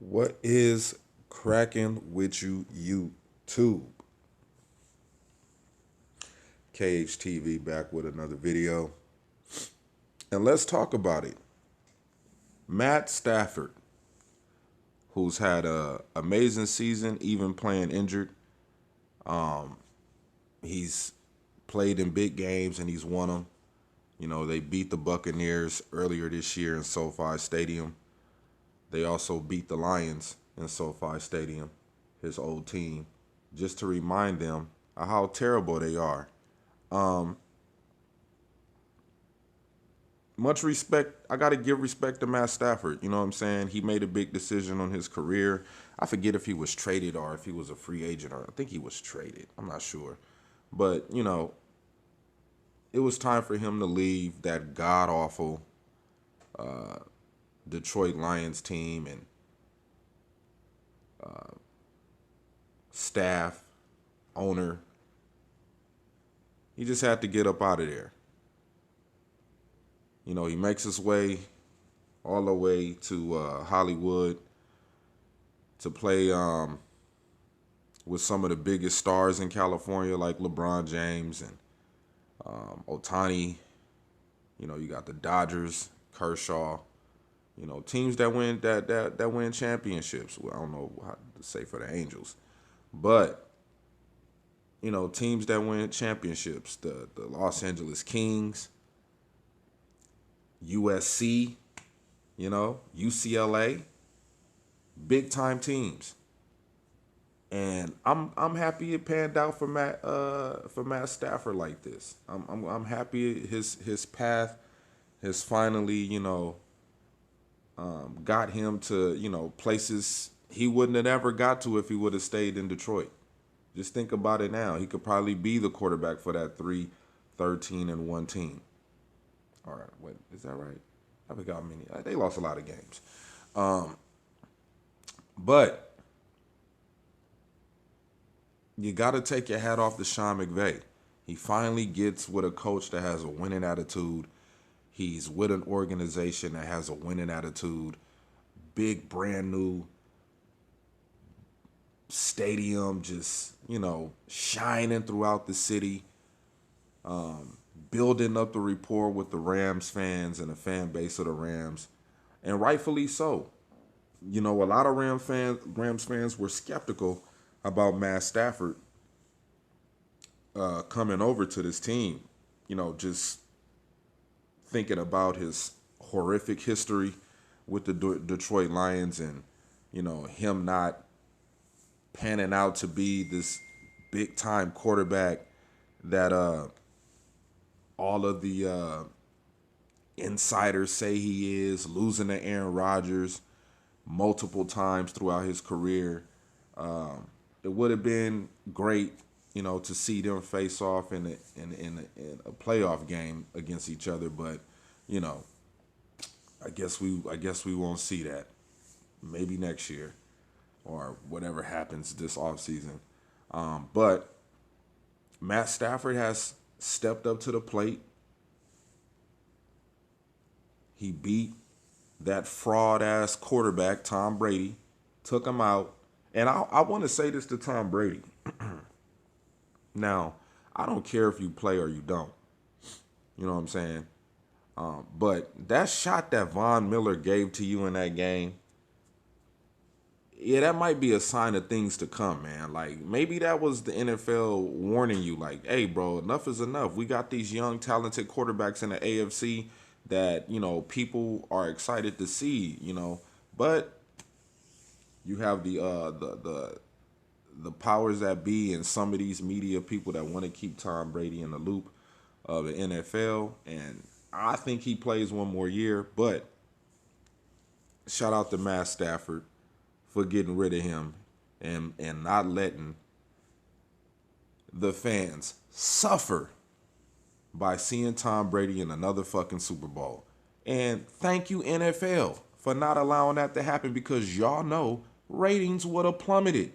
What is cracking with you, YouTube? KHTV back with another video. And let's talk about it. Matt Stafford, who's had a amazing season, even playing injured. He's played in big games and he's won them. You know, they beat the Buccaneers earlier this year in SoFi Stadium. They also beat the Lions in SoFi Stadium, his old team, just to remind them of how terrible they are. Um, Much respect. I got to give respect to Matt Stafford. You know what I'm saying? He made a big decision on his career. I forget if he was traded or if he was a free agent, or I think he was traded. I'm not sure. But, it was time for him to leave that god awful Detroit Lions team and staff, owner. He just had to get up out of there. You know, he makes his way all the way to Hollywood to play with some of the biggest stars in California, like LeBron James and Otani. You know, you got the Dodgers, Kershaw. You know, teams that win championships. Well, I don't know how to say for the Angels, but teams that win championships. The Los Angeles Kings, USC, UCLA, big time teams. And I'm happy it panned out for Matt Stafford like this. I'm happy his path has finally got him to places he wouldn't have ever got to if he would have stayed in Detroit. Just think about it now. He could probably be the quarterback for that 3-13-1 team. All right, wait, is that right? I forgot how many. They lost a lot of games. But you got to take your hat off to Sean McVay. He finally gets with a coach that has a winning attitude. He's with an organization that has a winning attitude. Big, brand new stadium, just, shining throughout the city. Building up the rapport with the Rams fans and the fan base of the Rams. And rightfully so. A lot of Rams fans were skeptical about Matt Stafford coming over to this team. Just thinking about his horrific history with the Detroit Lions and, him not panning out to be this big time quarterback that all of the insiders say he is, losing to Aaron Rodgers multiple times throughout his career. It would have been great, to see them face off in a playoff game against each other, but I guess we won't see that. Maybe next year or whatever happens this offseason. But Matt Stafford has stepped up to the plate. He beat that fraud-ass quarterback, Tom Brady, took him out. And I want to say this to Tom Brady. Now, I don't care if you play or you don't. You know what I'm saying? But that shot that Von Miller gave to you in that game, yeah, that might be a sign of things to come, man. Like, maybe that was the NFL warning you, like, hey, bro, enough is enough. We got these young, talented quarterbacks in the AFC that, people are excited to see, But you have the powers that be and some of these media people that want to keep Tom Brady in the loop of the NFL. And I think he plays one more year. But shout out to Matt Stafford for getting rid of him and not letting the fans suffer by seeing Tom Brady in another fucking Super Bowl. And thank you, NFL, for not allowing that to happen, because y'all know ratings would have plummeted.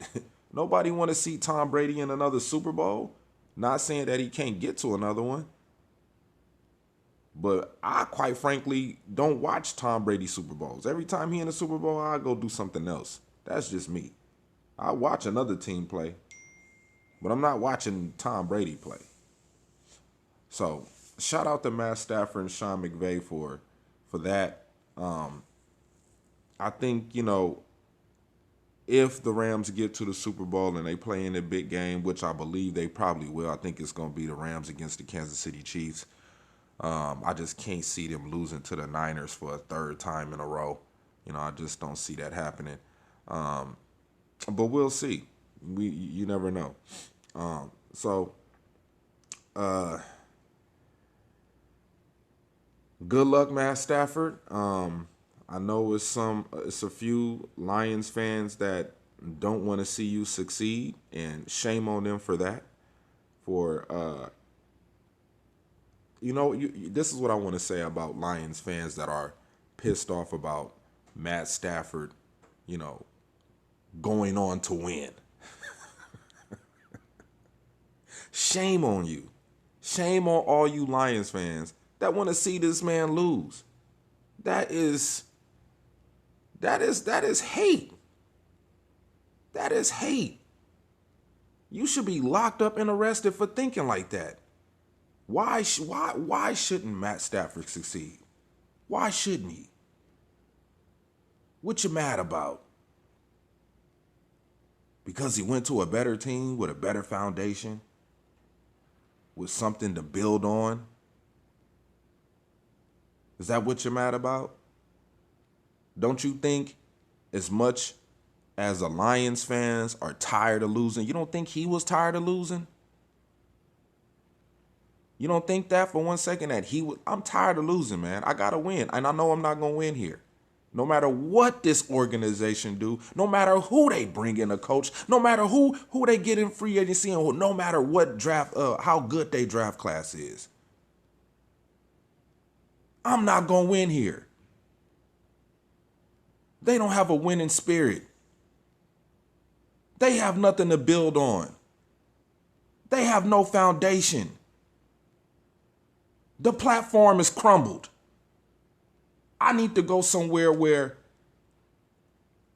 Nobody want to see Tom Brady in another Super Bowl. Not saying that he can't get to another one, But I, quite frankly, don't watch Tom Brady Super Bowls. Every time he in the Super Bowl, I go do something else. That's just me. I watch another team play, but I'm not watching Tom Brady play. So shout out to Matt Stafford and Sean McVay for that. I think, if the Rams get to the Super Bowl and they play in a big game, which I believe they probably will, I think it's going to be the Rams against the Kansas City Chiefs. I just can't see them losing to the Niners for a third time in a row. I just don't see that happening. But we'll see. You never know. Good luck, Matt Stafford. I know it's a few Lions fans that don't want to see you succeed, and shame on them for that. This is what I want to say about Lions fans that are pissed off about Matt Stafford, going on to win. Shame on you. Shame on all you Lions fans that want to see this man lose. That is hate. That is hate. You should be locked up and arrested for thinking like that. Why shouldn't Matt Stafford succeed? Why shouldn't he? What you mad about? Because he went to a better team with a better foundation, with something to build on? Is that what you're mad about? Don't you think, as much as the Lions fans are tired of losing, you don't think he was tired of losing? You don't think that for one second that I'm tired of losing, man. I got to win. And I know I'm not going to win here. No matter what this organization do, no matter who they bring in a coach, no matter who they get in free agency, and no matter what draft, how good they draft class is. I'm not going to win here. They don't have a winning spirit. They have nothing to build on. They have no foundation. The platform is crumbled. I need to go somewhere where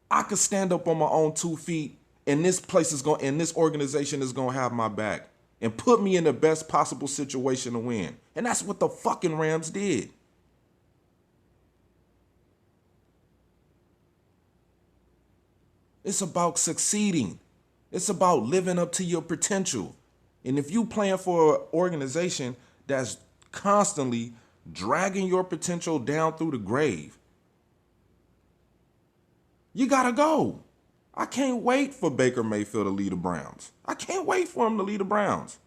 I could stand up on my own 2 feet, and this organization is going to have my back and put me in the best possible situation to win. And that's what the fucking Rams did. It's about succeeding. It's about living up to your potential. And if you playing for an organization that's constantly dragging your potential down through the grave, you gotta go. I can't wait for Baker Mayfield to lead the Browns. I can't wait for him to lead the Browns.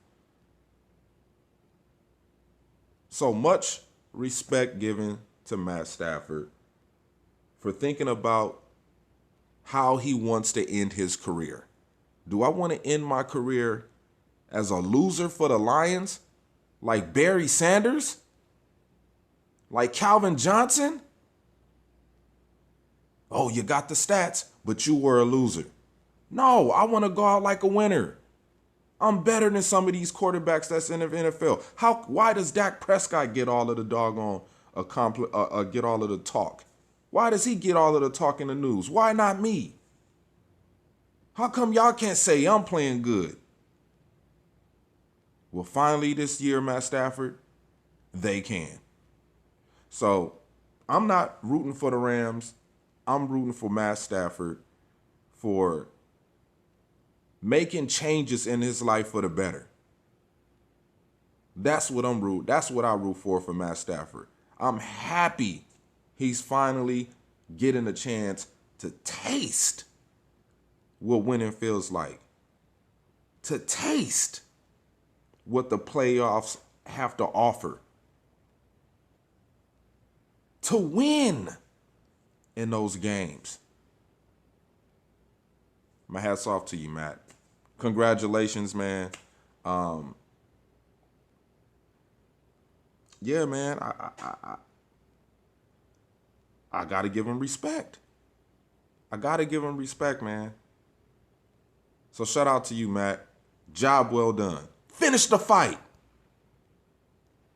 So much respect given to Matt Stafford for thinking about how he wants to end his career. Do I want to end my career as a loser for the Lions? Like Barry Sanders? Like Calvin Johnson? Oh, you got the stats, but you were a loser. No, I want to go out like a winner. I'm better than some of these quarterbacks that's in the NFL. Why does Dak Prescott get all of the doggone get all of the talk? Why does he get all of the talk in the news? Why not me? How come y'all can't say I'm playing good? Well, finally this year, Matt Stafford, they can. So I'm not rooting for the Rams. I'm rooting for Matt Stafford for making changes in his life for the better. That's what I root for Matt Stafford. I'm happy he's finally getting a chance to taste what winning feels like. To taste what the playoffs have to offer. To win in those games. My hat's off to you, Matt. Congratulations, man. Yeah, man. I gotta give him respect. I gotta give him respect, man. So shout out to you, Matt. Job well done. Finish the fight.